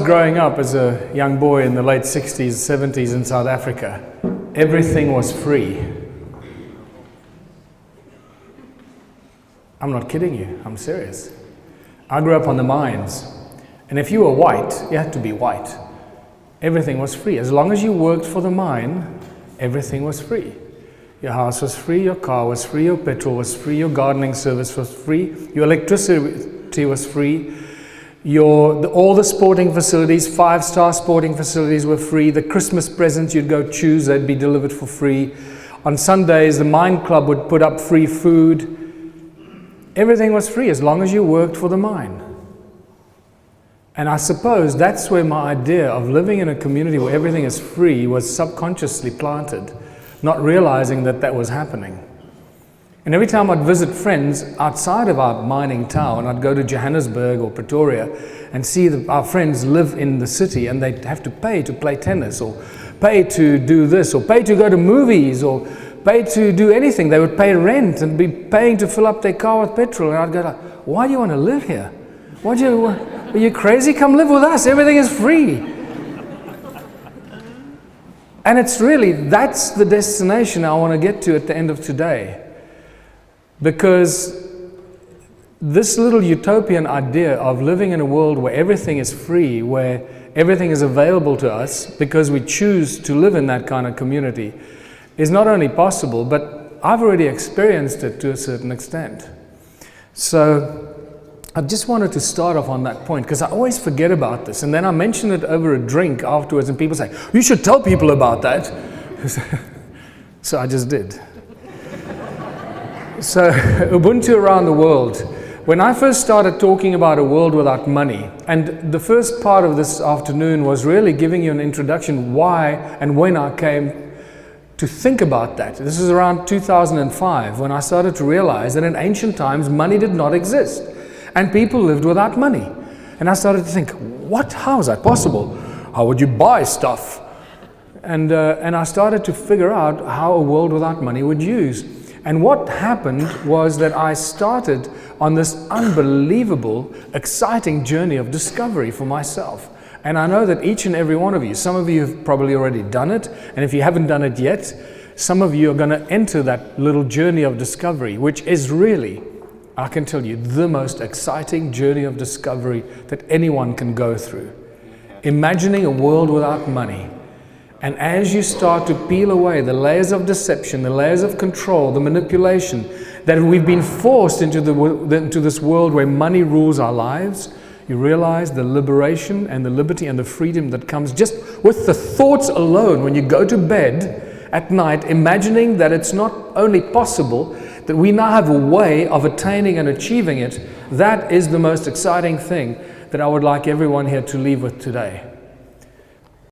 growing up as a young boy in the late 60s, 70s in South Africa, everything was free. I'm not kidding you, I'm serious. I grew up on the mines, and if you were white, you had to be white. Everything was free. As long as you worked for the mine, everything was free. Your house was free, your car was free, your petrol was free, your gardening service was free, your electricity was free, all the sporting facilities, 5-star sporting facilities were free. The Christmas presents you'd go choose, they'd be delivered for free. On Sundays, the mine club would put up free food. Everything was free as long as you worked for the mine. And I suppose that's where my idea of living in a community where everything is free was subconsciously planted, not realizing that that was happening. And every time I'd visit friends outside of our mining town, I'd go to Johannesburg or Pretoria and see that our friends live in the city and they'd have to pay to play tennis, or pay to do this, or pay to go to movies, or pay to do anything. They would pay rent and be paying to fill up their car with petrol. And I'd go like, why do you want to live here? Are you crazy? Come live with us. Everything is free. And it's really, that's the destination I want to get to at the end of today. Because this little utopian idea of living in a world where everything is free, where everything is available to us because we choose to live in that kind of community, is not only possible, but I've already experienced it to a certain extent. So I just wanted to start off on that point because I always forget about this, and then I mention it over a drink afterwards and people say, you should tell people about that. So I just did. So Ubuntu around the world. When I first started talking about a world without money, and the first part of this afternoon was really giving you an introduction why and when I came to think about that. This is around 2005 when I started to realize that in ancient times money did not exist and people lived without money. And I started to think, how is that possible? How would you buy stuff? And I started to figure out how a world without money would use. And what happened was that I started on this unbelievable, exciting journey of discovery for myself. And I know that each and every one of you, some of you have probably already done it, and if you haven't done it yet, some of you are going to enter that little journey of discovery, which is really, I can tell you, the most exciting journey of discovery that anyone can go through. Imagining a world without money. And as you start to peel away the layers of deception, the layers of control, the manipulation, that we've been forced into this world where money rules our lives, you realize the liberation and the liberty and the freedom that comes just with the thoughts alone when you go to bed at night, imagining that it's not only possible, that we now have a way of attaining and achieving it. That is the most exciting thing that I would like everyone here to leave with today.